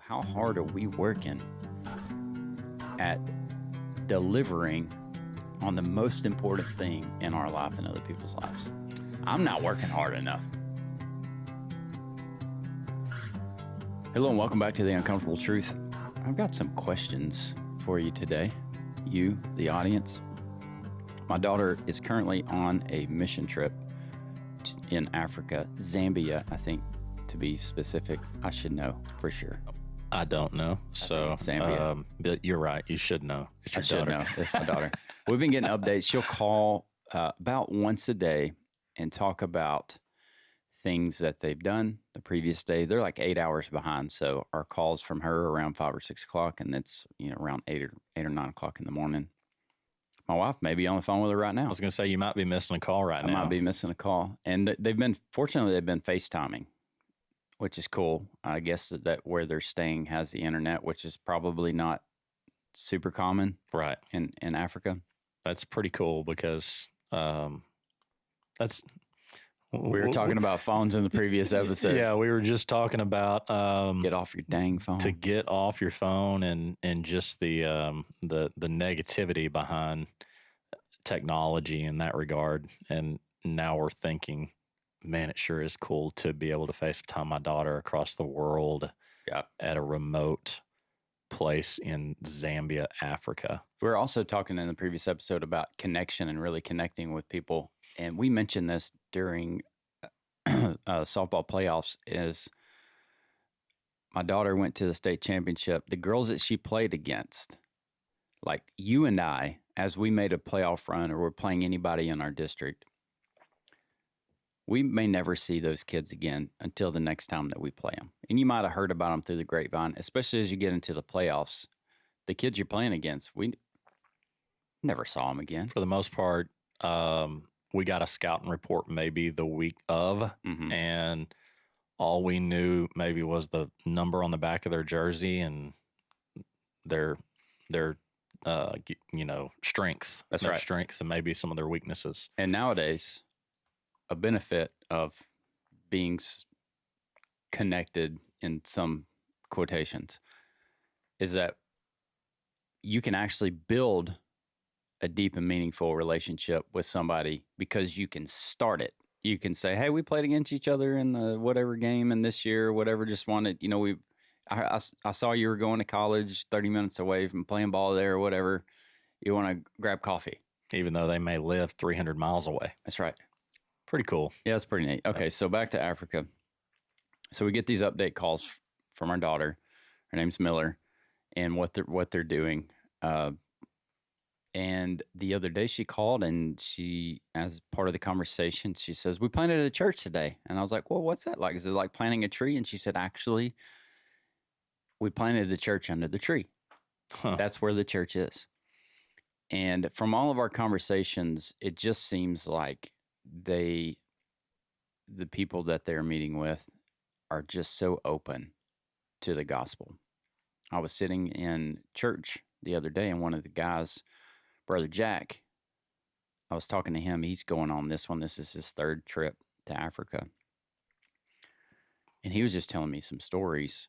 how hard are we working at delivering on the most important thing in our life and other people's lives? I'm not working hard enough. Hello and welcome back to The Uncomfortable Truth. I've got some questions for you today, you, the audience. My daughter is currently on a mission trip in Africa, Zambia, I think, to be specific. I should know for sure. I don't know. So, but you're right. You should know. It's your daughter. I should know. It's my daughter. We've been getting updates. She'll call about once a day and talk about things that they've done the previous day. They're like 8 hours behind. So our calls from her are around 5 or 6 o'clock, and it's around 8 or 9 o'clock in the morning. My wife may be on the phone with her right now. I was going to say, you might be missing a call now. I might be missing a call. And they've been FaceTiming, which is cool. I guess that where they're staying has the internet, which is probably not super common right in Africa. That's pretty cool because that's... We were talking about phones in the previous episode. Yeah, we were just talking about get off your dang phone. To get off your phone and just the negativity behind technology in that regard. And now we're thinking, man, it sure is cool to be able to FaceTime my daughter across the world at a remote place in Zambia, Africa. We were also talking in the previous episode about connection and really connecting with people. And we mentioned this during softball playoffs is my daughter went to the state championship. The girls that she played against, like you and I, as we made a playoff run or we're playing anybody in our district, we may never see those kids again until the next time that we play them. And you might have heard about them through the grapevine, especially as you get into the playoffs. The kids you're playing against, we never saw them again. For the most part, we got a scouting report maybe the week of, and all we knew maybe was the number on the back of their jersey and their strengths. That's right. Strengths and maybe some of their weaknesses. And nowadays, a benefit of being connected in some quotations is that you can actually build a deep and meaningful relationship with somebody because you can start it. You can say, hey, we played against each other in the whatever game in this year, whatever, just wanted, I saw you were going to college 30 minutes away from playing ball there or whatever. You want to grab coffee. Even though they may live 300 miles away. That's right. Pretty cool. Yeah, it's pretty neat. Okay, so back to Africa. So we get these update calls from our daughter. Her name's Miller, and what they're doing. And the other day she called and she, as part of the conversation, she says, we planted a church today. And I was like, well, what's that like? Is it like planting a tree? And she said, actually, we planted the church under the tree. Huh. That's where the church is. And from all of our conversations, it just seems like the people that they're meeting with are just so open to the gospel. I was sitting in church the other day and one of the guys, Brother Jack, I was talking to him. He's going on this one. This is his third trip to Africa. And he was just telling me some stories.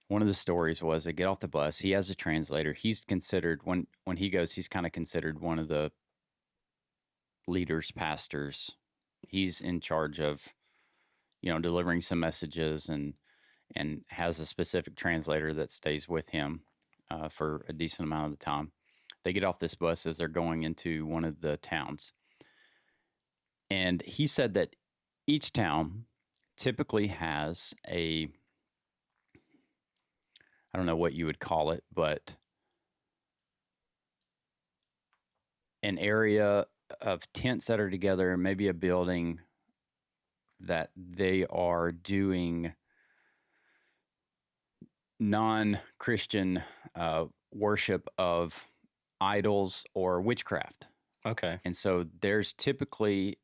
One of the stories was they get off the bus. He has a translator. He's considered, when he goes, he's kind of considered one of the leaders, pastors. He's in charge of, delivering some messages and has a specific translator that stays with him for a decent amount of the time. They get off this bus as they're going into one of the towns. And he said that each town typically has I don't know what you would call it, but an area of tents that are together, maybe a building that they are doing non-Christian worship of idols or witchcraft. Okay. And so there's typically...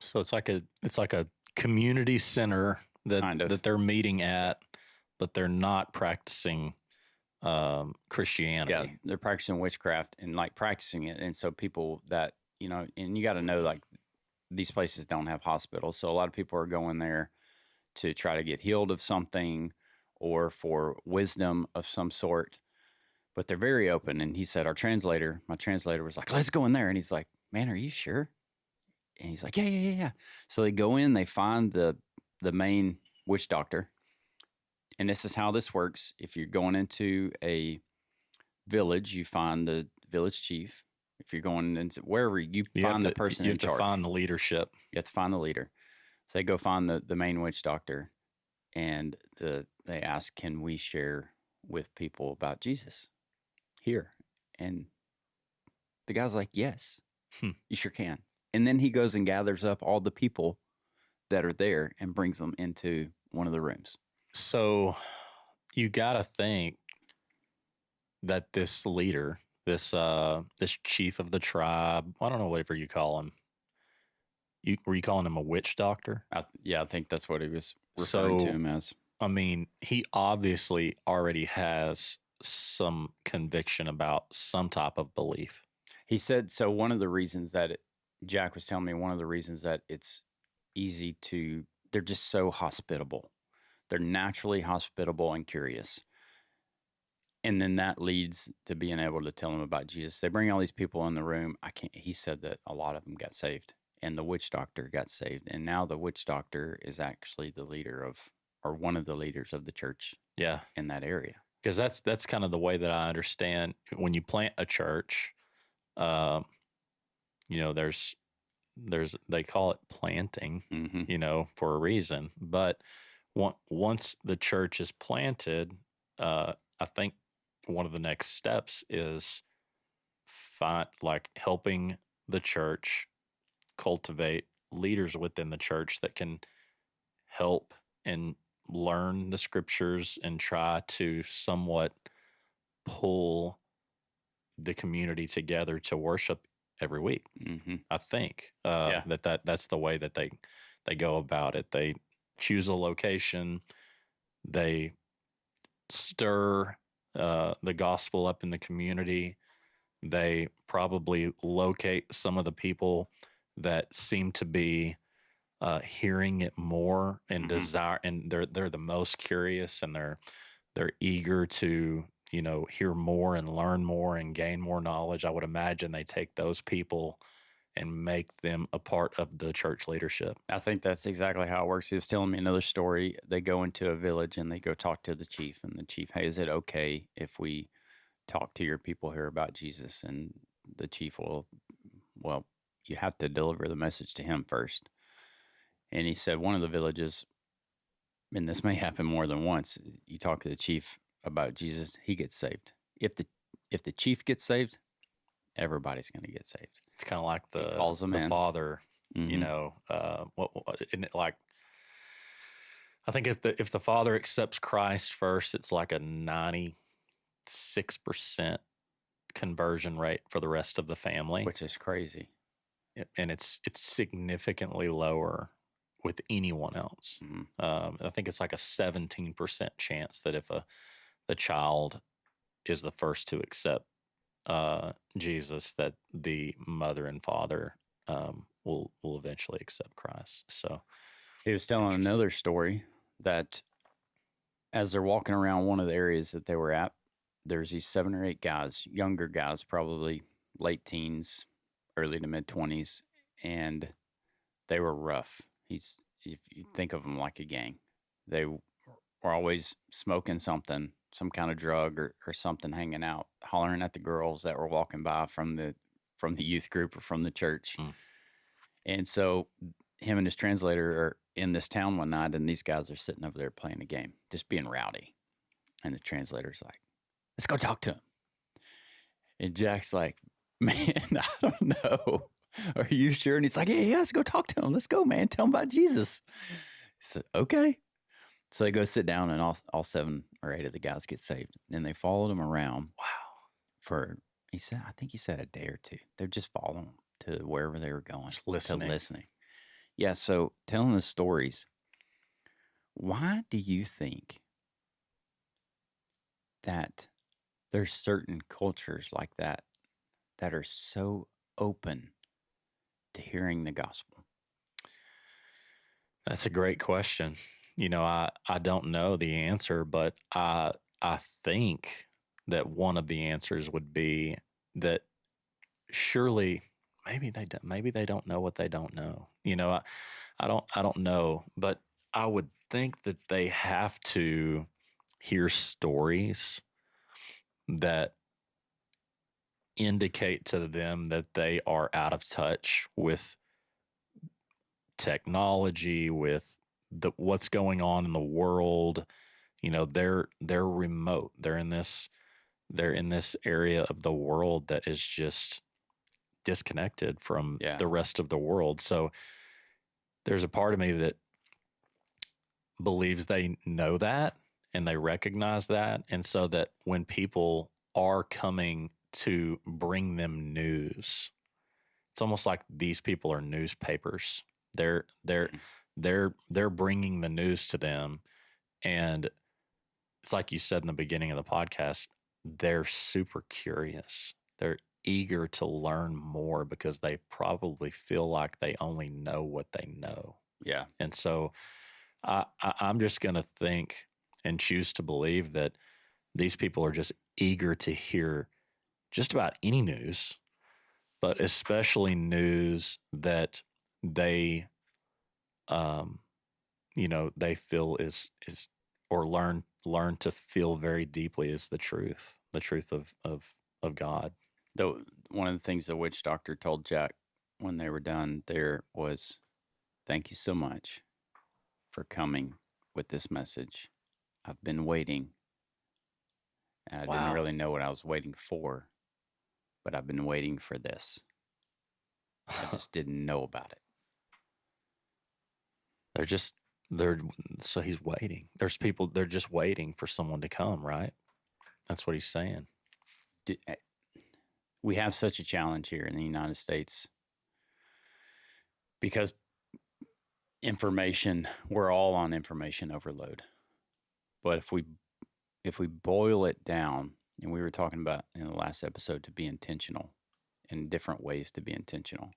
So it's like a community center that they're meeting at, but they're not practicing Christianity. Yeah, they're practicing witchcraft and practicing it. And so people that, and you got to know these places don't have hospitals. So a lot of people are going there to try to get healed of something or for wisdom of some sort, but they're very open. And he said, my translator was like, let's go in there. And he's like, man, are you sure? And he's like, yeah. So they go in, they find the main witch doctor. And this is how this works. If you're going into a village, you find the village chief. If you're going into wherever, you find the person in charge. You have to find the leadership. You have to find the leader. So they go find the main witch doctor, and they ask, can we share with people about Jesus here? And the guy's like, yes, you sure can. And then he goes and gathers up all the people that are there and brings them into one of the rooms. So you got to think that this leader, this chief of the tribe, I don't know, whatever you call him. Were you calling him a witch doctor? I think that's what he was referring to him as. I mean, he obviously already has some conviction about some type of belief. He said, so one of the reasons that Jack was telling me, one of the reasons that it's easy to, they're just so hospitable. They're naturally hospitable and curious. And then that leads to being able to tell them about Jesus. They bring all these people in the room. He said that a lot of them got saved, and the witch doctor got saved. And now the witch doctor is actually the leader of, or one of the leaders of the church. Yeah. In that area. Because that's kind of the way that I understand when you plant a church, there's they call it planting, for a reason. But once the church is planted, I think one of the next steps is helping the church cultivate leaders within the church that can help and learn the scriptures and try to somewhat pull the community together to worship every week. I think that's the way that they go about it. They choose a location, they stir the gospel up in the community. They probably locate some of the people that seem to be hearing it more and desire, and they're the most curious, and they're eager to hear more and learn more and gain more knowledge. I would imagine they take those people and make them a part of the church leadership. I think that's exactly how it works. He was telling me another story. They go into a village and they go talk to the chief, and the chief, hey, is it okay if we talk to your people here about Jesus? And the chief will, well, you have to deliver the message to him first. And he said one of the villages, and this may happen more than once, you talk to the chief about Jesus, he gets saved. If the chief gets saved, everybody's going to get saved. It's kind of like the father, isn't it like, I think if the father accepts Christ first, it's like a 96% conversion rate for the rest of the family, which is crazy. And it's significantly lower with anyone else. I think it's like a 17% chance that if the child is the first to accept Jesus, that the mother and father will eventually accept Christ. So he was telling another story that as they're walking around one of the areas that they were at, there's these 7 or 8 guys, younger guys, probably late teens, early to mid 20s, and they were rough. If you think of them like a gang, they were always smoking something, some kind of drug or something, hanging out, hollering at the girls that were walking by from the youth group or from the church. And so him and his translator are in this town one night, and these guys are sitting over there playing a game, just being rowdy. And the translator's like, let's go talk to him. And Jack's like, man, I don't know. Are you sure? And he's like, yeah, let's go talk to him. Let's go, man. Tell him about Jesus. He said, okay. So they go sit down, and all 7 or 8 of the guys get saved. And they followed him around. Wow. I think he said a day or two. They're just following him to wherever they were going. Just listening. Yeah, so telling the stories. Why do you think that there's certain cultures like that are so open to hearing the gospel? That's a great question. I don't know the answer, but I think that one of the answers would be that surely maybe they don't know what they don't know. I don't know, but I would think that they have to hear stories that indicate to them that they are out of touch with technology, with what's going on in the world. They're remote. They're in this area of the world that is just disconnected from Yeah. the rest of the world. So there's a part of me that believes they know that and they recognize that. And so that when people are coming to bring them news, it's almost like these people are newspapers. They're bringing the news to them, and it's like you said in the beginning of the podcast, they're super curious. They're eager to learn more because they probably feel like they only know what they know. Yeah. And so I'm just going to think and choose to believe that these people are just eager to hear just about any news, but especially news that they, um, they feel is or learn to feel very deeply is the truth of God. Though one of the things the witch doctor told Jack when they were done there was, "Thank you so much for coming with this message. I've been waiting, and I didn't Wow. really know what I was waiting for, but I've been waiting for this. I just didn't know about it." they're so he's waiting. There's people, they're just waiting for someone to come, right? That's what he's saying. We have such a challenge here in the United States because we're all on information overload. But if we boil it down, and we were talking about in the last episode to be intentional and different ways to be intentional.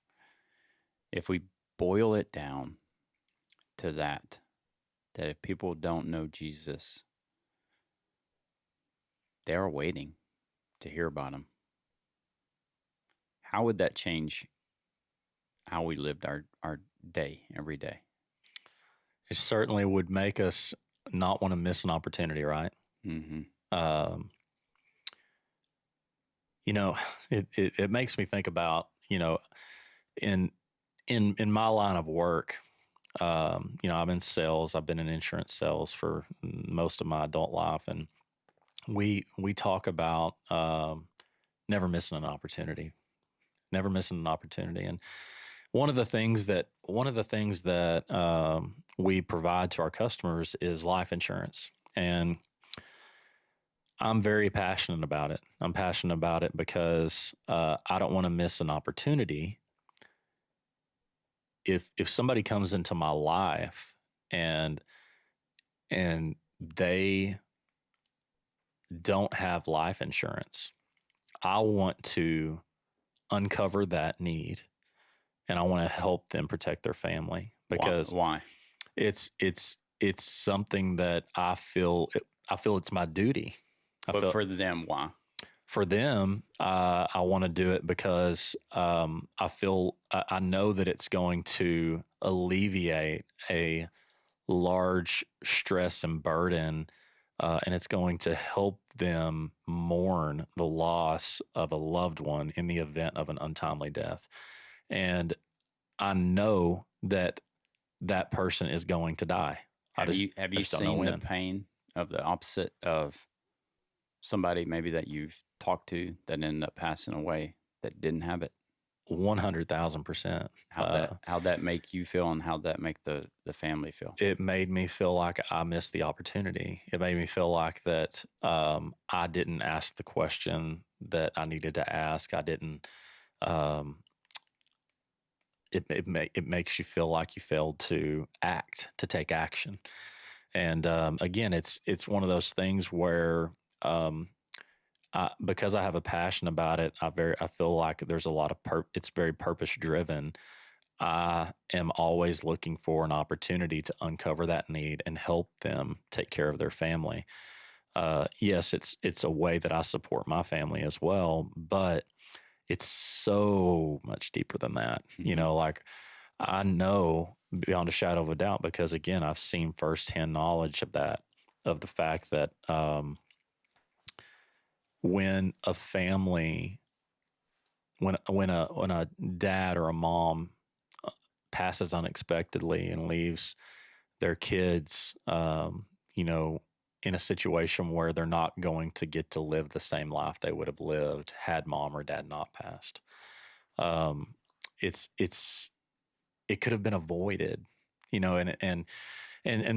If we boil it down to that if people don't know Jesus, they are waiting to hear about him. How would that change how we lived our day every day? It certainly would make us not want to miss an opportunity, right? Mm-hmm. Um, it makes me think about, in my line of work, I'm in sales. I've been in insurance sales for most of my adult life, and we talk about never missing an opportunity, and one of the things that we provide to our customers is life insurance, and I'm very passionate about it. I'm passionate about it because I don't want to miss an opportunity. If somebody comes into my life and they don't have life insurance, I want to uncover that need, and I want to help them protect their family because Why? it's something that I feel it's my duty. But for them, why? For them, I want to do it because I know that it's going to alleviate a large stress and burden, and it's going to help them mourn the loss of a loved one in the event of an untimely death. And I know that that person is going to die. Have you just don't know seen the when. pain of the opposite of somebody maybe that you've talked to that ended up passing away that didn't have it? 100,000%. How'd that make you feel, and how'd that make the family feel? It made me feel like I missed the opportunity. It made me feel like that I didn't ask the question that I needed to ask. I didn't. It makes you feel like you failed to take action. And again, it's one of those things where because I have a passion about it, I feel like there's a lot of it's very purpose driven. I am always looking for an opportunity to uncover that need and help them take care of their family. Yes, it's a way that I support my family as well, but it's so much deeper than that. You know, like I know beyond a shadow of a doubt, because again, I've seen firsthand knowledge of that, of the fact that when a family, when a dad or a mom passes unexpectedly and leaves their kids, you know, in a situation where they're not going to get to live the same life they would have lived had mom or dad not passed. Um, it's it could have been avoided, you know, and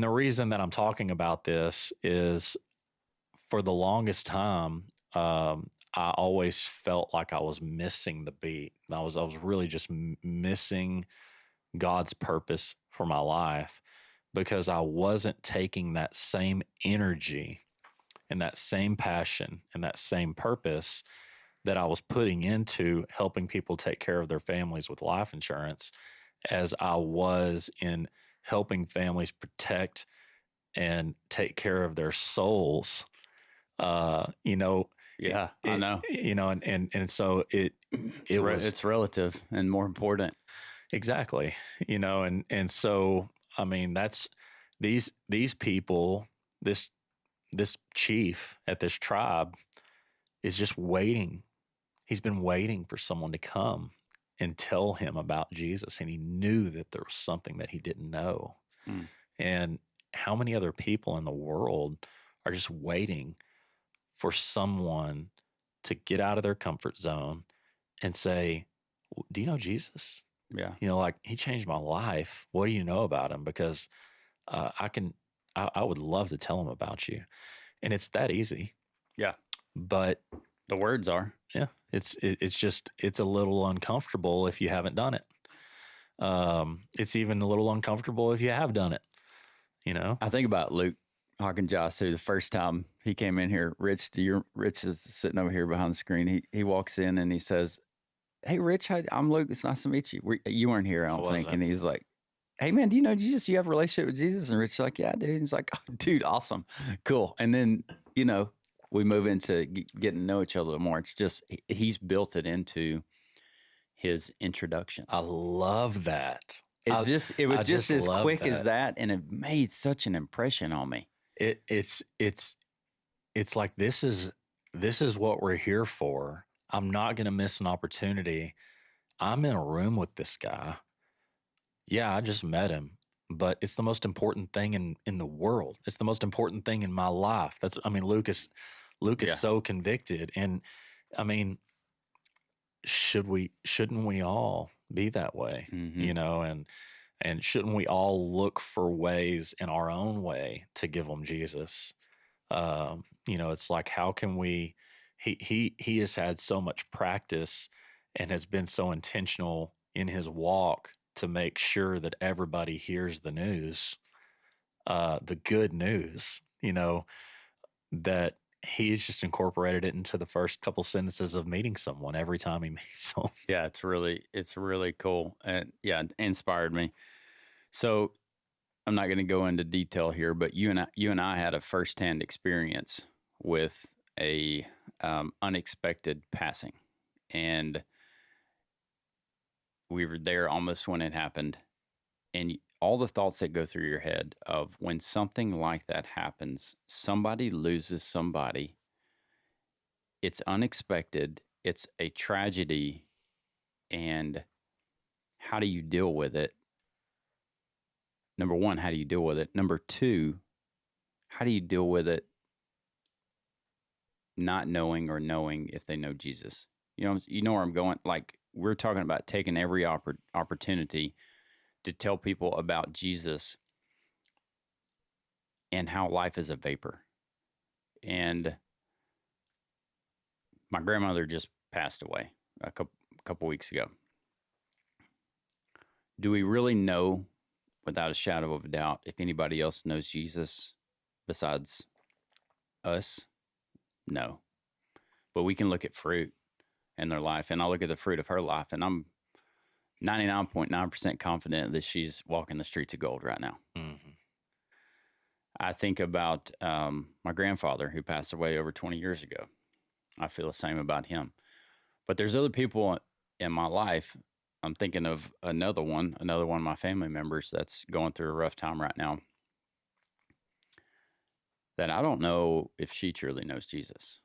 the reason that I'm talking about this is for the longest time, I always felt like I was missing the beat. I was really just missing God's purpose for my life because I wasn't taking that same energy and that same passion and that same purpose that I was putting into helping people take care of their families with life insurance as I was in helping families protect and take care of their souls. You know, Yeah, I know. you know, and so it was It's relative and more important. exactly, you know, and so I mean that's these people, this chief at this tribe is just waiting. He's been waiting for someone to come and tell him about Jesus, and he knew that there was something that he didn't know. Mm. And how many other people in the world are just waiting for someone to get out of their comfort zone and say, "Do you know Jesus? Yeah. You know, like he changed my life. What do you know about him? Because I would love to tell him about you." And it's that easy. Yeah. But The words are. yeah, it's just it's a little uncomfortable if you haven't done it. It's even a little uncomfortable if you have done it. You know, I think about Luke Hawkins who the first time he came in here, Rich is sitting over here behind the screen. He walks in and he says, "Hey, Rich, I'm Luke. It's nice to meet you. You weren't here, I don't think." And he's like, "Hey, man, do you know Jesus? You have a relationship with Jesus?" And Rich's like, "Yeah, dude." And he's like, "Oh, dude, awesome, cool." And then we move into getting to know each other more. It's just he's built it into his introduction. I love that. It was I just as love quick as that, and it made such an impression on me. It's like this is what we're here for. I'm not going to miss an opportunity. I'm in a room with this guy. Yeah, I just met him, but it's the most important thing in the world. It's the most important thing in my life. That's I mean, Luke is Yeah. so convicted, and I mean, shouldn't we all be that way? Mm-hmm. You know, and shouldn't we all look for ways in our own way to give them Jesus? You know, it's like how can we? He has had so much practice and has been so intentional in his walk to make sure that everybody hears the news, the good news. You know, that he's just incorporated it into the first couple sentences of meeting someone every time he meets them. Yeah, it's really cool, and yeah, it inspired me. So I'm not going to go into detail here, but you and I had a firsthand experience with a unexpected passing, and we were there almost when it happened. And all the thoughts that go through your head of when something like that happens, somebody loses somebody. It's unexpected. It's a tragedy, and how do you deal with it? Number one, how do you deal with it? Number two, how do you deal with it not knowing or knowing if they know Jesus? You know where I'm going. Like we're talking about taking every opportunity to tell people about Jesus and how life is a vapor. And my grandmother just passed away a couple weeks ago. Do we really know, without a shadow of a doubt, if anybody else knows Jesus besides us? No. But we can look at fruit in their life, and I look at the fruit of her life, and I'm 99.9% confident that she's walking the streets of gold right now. Mm-hmm. I think about my grandfather who passed away over 20 years ago. I feel the same about him. But there's other people in my life. I'm thinking of another one of my family members that's going through a rough time right now, that I don't know if she truly knows Jesus.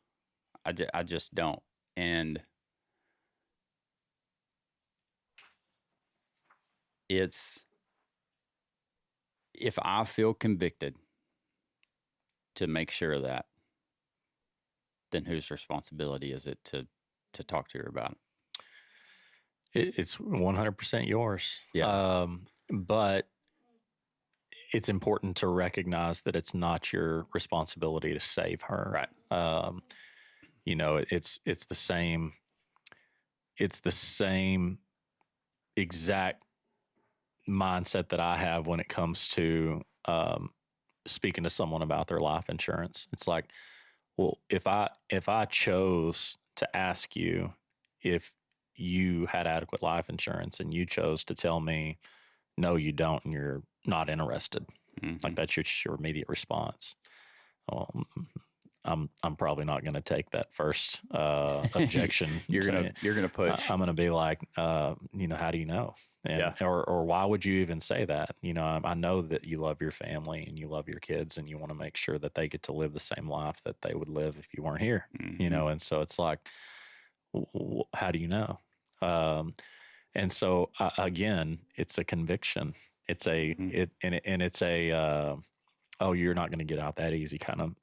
I just don't. And it's, if I feel convicted to make sure of that, then whose responsibility is it to talk to her about it? It's 100% yours. Yeah. But it's important to recognize that it's not your responsibility to save her. Right. You know, it's the same exact mindset that I have when it comes to speaking to someone about their life insurance. It's like, well, if I chose to ask you if you had adequate life insurance and you chose to tell me no, you don't, and you're not interested, like that's your immediate response. Well, I'm probably not going to take that first objection. You're gonna push. I'm going to be like, how do you know? And or why would you even say that? I know that you love your family and you love your kids and you want to make sure that they get to live the same life that they would live if you weren't here. And so it's like, how do you know? And so again, it's a conviction. It's a it's a oh, you're not going to get out that easy kind of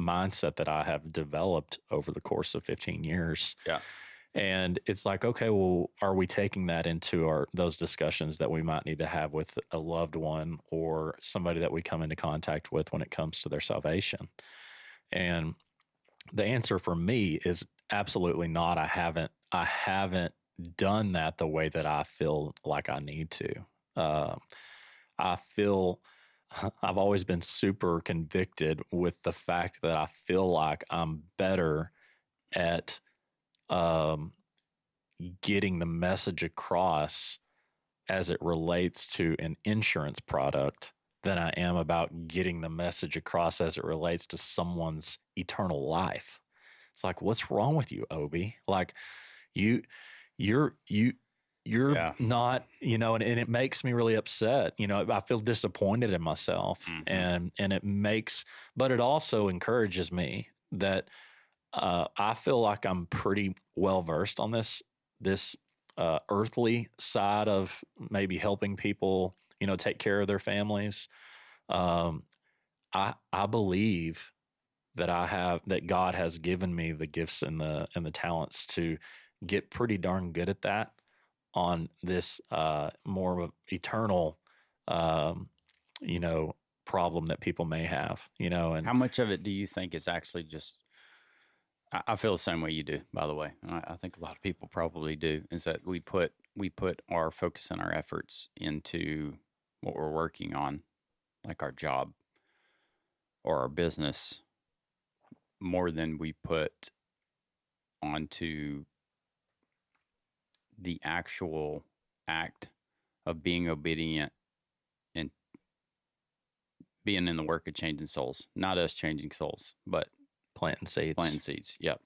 mindset that I have developed over the course of 15 years. Yeah. And it's like, okay, well, are we taking that into those discussions that we might need to have with a loved one or somebody that we come into contact with when it comes to their salvation? And the answer for me is absolutely not. I haven't done that the way that I feel like I need to. I've always been super convicted with the fact that I feel like I'm better at getting the message across as it relates to an insurance product than I am about getting the message across as it relates to someone's eternal life. It's like, what's wrong with you, Obie? Like you're not, and it makes me really upset. I feel disappointed in myself and it makes, but it also encourages me that I feel like I'm pretty well versed on this earthly side of maybe helping people, take care of their families. I believe that God has given me the gifts and the talents to get pretty darn good at that on this more of eternal, problem that people may have, and how much of it do you think is actually just, I feel the same way you do, by the way. I think a lot of people probably do, is that we put our focus and our efforts into what we're working on, like our job or our business, more than we put onto the actual act of being obedient and being in the work of changing souls. Not us changing souls, but planting seeds. Yep.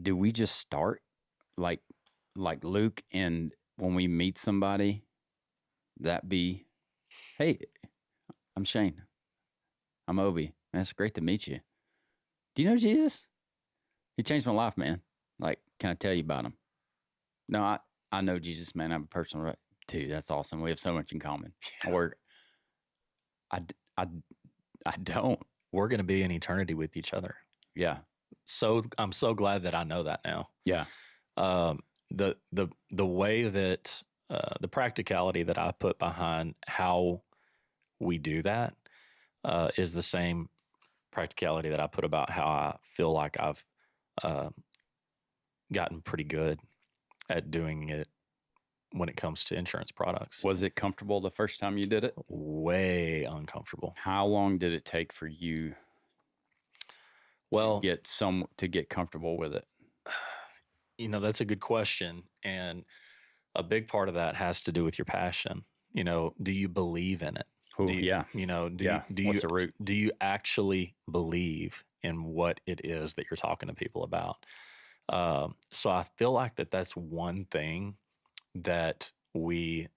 Do we just start like Luke, and when we meet somebody, that be, hey, I'm Shane. I'm Obie. Man, it's great to meet you. Do you know Jesus? He changed my life, man. Like, can I tell you about him? No, I know Jesus, man. I'm a personal, dude. That's awesome. We have so much in common. Yeah. Or I don't. We're going to be in eternity with each other. Yeah. So I'm so glad that I know that now. Yeah. The way that the practicality that I put behind how we do that is the same practicality that I put about how I feel like I've gotten pretty good at doing it when it comes to insurance products. Was it comfortable the first time you did it? Way uncomfortable. How long did it take for you to get comfortable with it? That's a good question. And a big part of that has to do with your passion. Do you believe in it? Oh, yeah. Do What's you the root? do you actually believe in what it is that you're talking to people about? So I feel like that's one thing that uh, we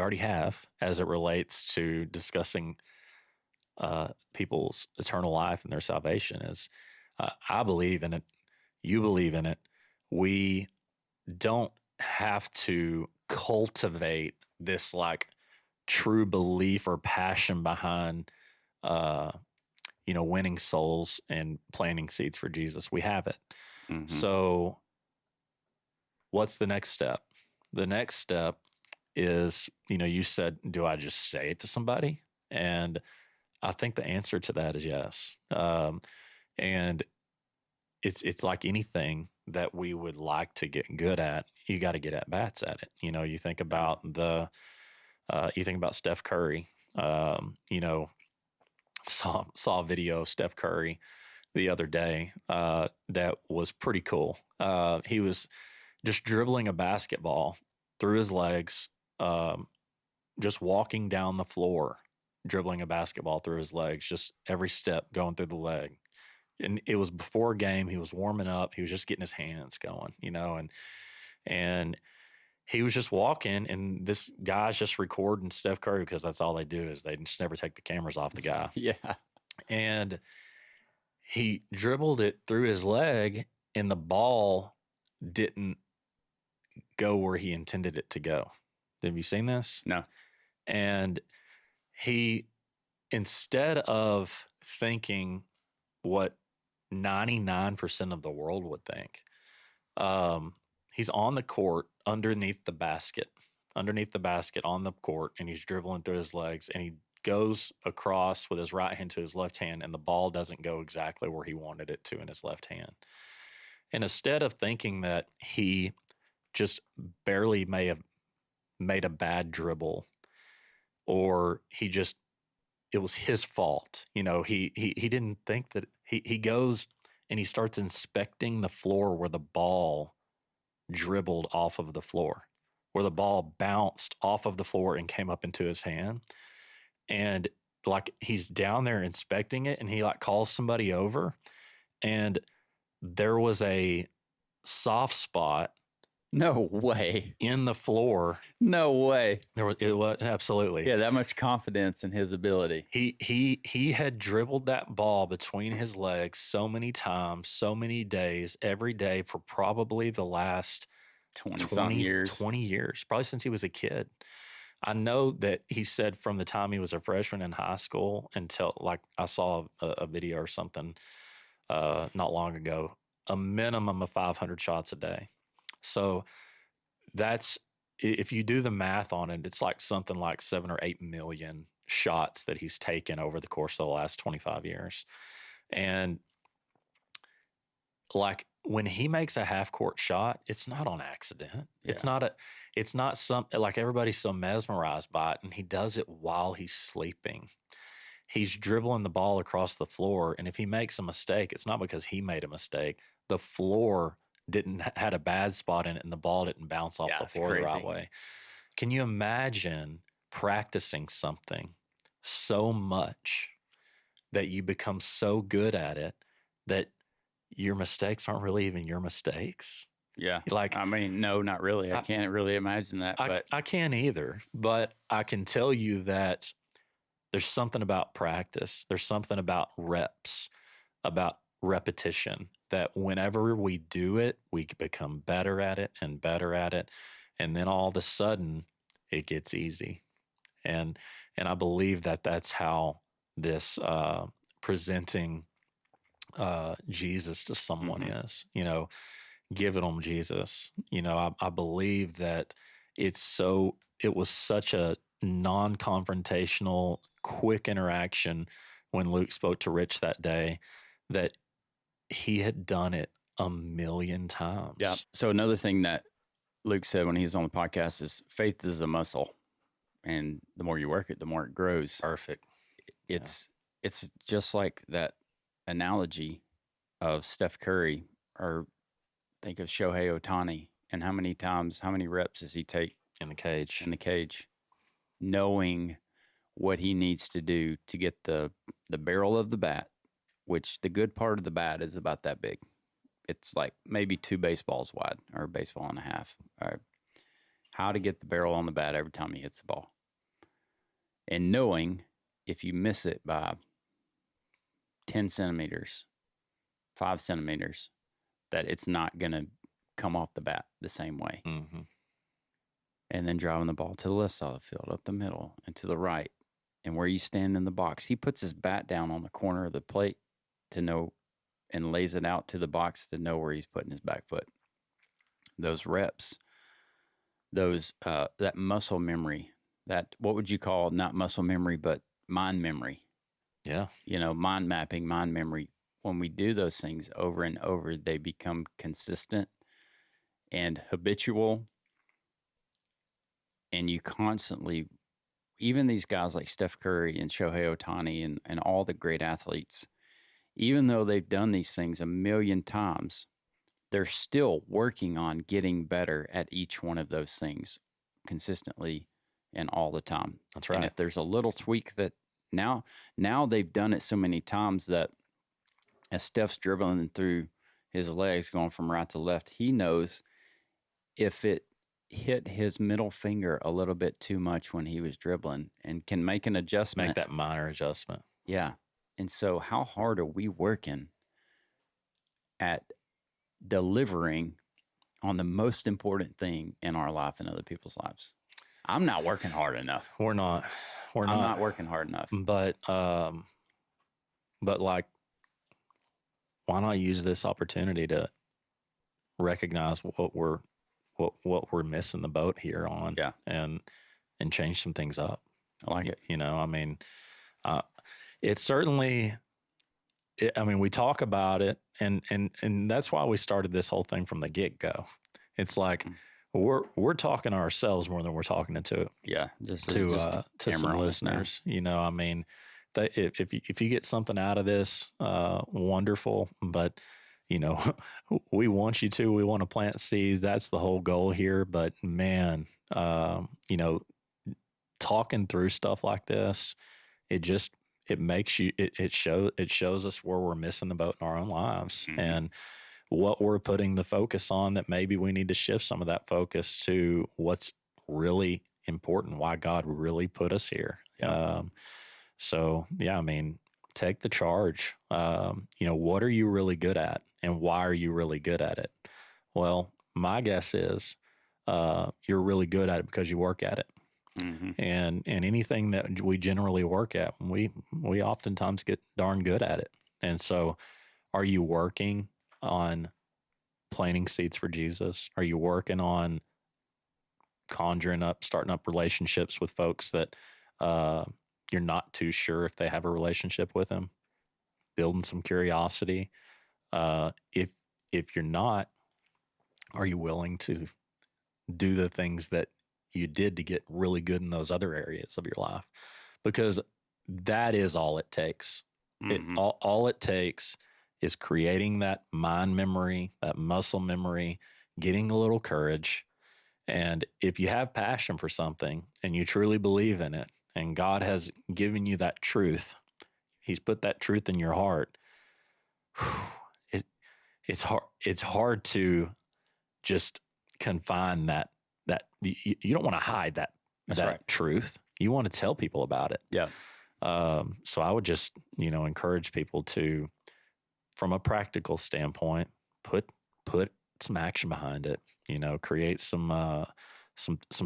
already have as it relates to discussing people's eternal life and their salvation is I believe in it. You believe in it. We don't have to cultivate this like true belief or passion behind uh winning souls and planting seeds for Jesus. We have it. Mm-hmm. So what's the next step? The next step is, you said, do I just say it to somebody? And I think the answer to that is yes. And it's like anything that we would like to get good at. You got to get at bats at it. You think about Steph Curry. Saw a video of Steph Curry the other day that was pretty cool. He was just dribbling a basketball through his legs, just walking down the floor, dribbling a basketball through his legs, just every step going through the leg. And it was before a game. He was warming up. He was just getting his hands going, and he was just walking, and this guy's just recording Steph Curry because that's all they do is they just never take the cameras off the guy. Yeah. And he dribbled it through his leg, and the ball didn't go where he intended it to go. Have you seen this? No. And he, instead of thinking what 99% of the world would think, he's on the court underneath the basket on the court, and he's dribbling through his legs, and he goes across with his right hand to his left hand, and the ball doesn't go exactly where he wanted it to in his left hand. And instead of thinking that he just barely may have made a bad dribble, or it was his fault, he didn't think that. He goes and he starts inspecting the floor where the ball dribbled off of the floor, where the ball bounced off of the floor and came up into his hand. And like he's down there inspecting it, and he like calls somebody over, and there was a soft spot No way. in the floor. No way. It was absolutely. Yeah, that much confidence in his ability. He had dribbled that ball between his legs so many times, so many days, every day for probably the last 20 years. 20 years, probably since he was a kid. I know that he said from the time he was a freshman in high school until, like, I saw a video or something not long ago, a minimum of 500 shots a day. So that's, if you do the math on it, it's like something like 7 or 8 million shots that he's taken over the course of the last 25 years. And like when he makes a half court shot, it's not on accident. Yeah. It's not something like everybody's so mesmerized by it. And he does it while he's sleeping. He's dribbling the ball across the floor. And if he makes a mistake, it's not because he made a mistake. The floor had a bad spot in it, and the ball didn't bounce off the floor the right way. Can you imagine practicing something so much that you become so good at it that your mistakes aren't really even your mistakes? Yeah. Like, I mean, no, not really. I can't really imagine that. But I can't either. But I can tell you that there's something about practice. There's something about reps, about repetition, that whenever we do it, we become better at it and better at it. And then all of a sudden it gets easy. And I believe that that's how this presenting Jesus to someone is, giving them Jesus. I believe that it was such a non-confrontational, quick interaction when Luke spoke to Rich that day that he had done it a million times. Yeah. So another thing that Luke said when he was on the podcast is faith is a muscle, and the more you work it, the more it grows. Perfect. It's just like that analogy of Steph Curry or think of Shohei Ohtani and how many reps does he take in the cage. in the cage, knowing what he needs to do to get the barrel of the bat, which the good part of the bat is about that big. It's like maybe 2 baseballs wide or a baseball and a half. How to get the barrel on the bat every time he hits the ball. And knowing if you miss it by 10 centimeters, 5 centimeters, that it's not going to come off the bat the same way. Mm-hmm. And then driving the ball to the left side of the field, up the middle, and to the right, and where you stand in the box. He puts his bat down on the corner of the plate to know, and lays it out to the box to know where he's putting his back foot. Those reps, that muscle memory, that, what would you call, not muscle memory, but mind memory? Yeah. Mind mapping, mind memory. When we do those things over and over, they become consistent and habitual. And you constantly, even these guys like Steph Curry and Shohei Ohtani and all the great athletes, even though they've done these things a million times, they're still working on getting better at each one of those things consistently and all the time. That's right. And if there's a little tweak that now they've done it so many times that as Steph's dribbling through his legs going from right to left, he knows if it hit his middle finger a little bit too much when he was dribbling and can make an adjustment. Make that minor adjustment. Yeah. And so how hard are we working at delivering on the most important thing in our life and other people's lives? I'm not working hard enough. I'm not working hard enough. But like, why not use this opportunity to recognize what we're missing the boat here on, yeah, and change some things up. I like it. I mean, it's certainly. We talk about it, and that's why we started this whole thing from the get-go. It's like we're talking to ourselves more than we're talking to some listeners. If you get something out of this, wonderful. But we want you to. We want to plant seeds. That's the whole goal here. But man, talking through stuff like this, it makes you. It shows us where we're missing the boat in our own lives, and what we're putting the focus on, that maybe we need to shift some of that focus to what's really important, why God really put us here. Yeah. Take the charge. What are you really good at, and why are you really good at it? Well, my guess is you're really good at it because you work at it. Mm-hmm. And anything that we generally work at, we oftentimes get darn good at it. And so, are you working on planting seeds for Jesus? Are you working on starting up relationships with folks that you're not too sure if they have a relationship with him? Building some curiosity. If you're not, are you willing to do the things that you did to get really good in those other areas of your life? Because that is all it takes. Mm-hmm. All it takes is creating that mind memory, that muscle memory, getting a little courage. And if you have passion for something and you truly believe in it, and God has given you that truth, he's put that truth in your heart, it's hard to just confine that you don't want to hide that right. truth. You want to tell people about it. Yeah. So I would just, encourage people to, from a practical standpoint, put some action behind it, create some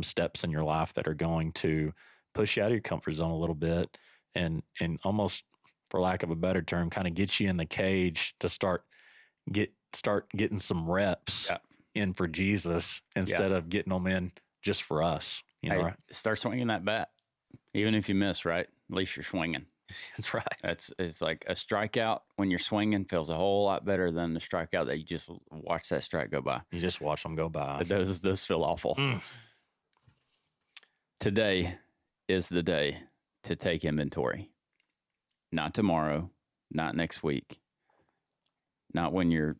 steps in your life that are going to push you out of your comfort zone a little bit, and almost, for lack of a better term, kind of get you in the cage to start getting some reps in for Jesus instead of getting them in just for us. Right? Start swinging that bat, even if you miss. Right, at least you're swinging. That's right. It's like a strikeout when you're swinging feels a whole lot better than the strikeout that you just watch that strike go by. You just watch them go by. But those feel awful. Today is the day to take inventory. Not tomorrow, not next week, not when you're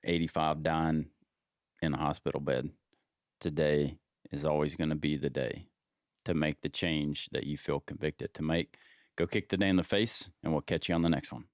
85 dying in a hospital bed. Today is always going to be the day to make the change that you feel convicted to make. Go kick the day in the face, and we'll catch you on the next one.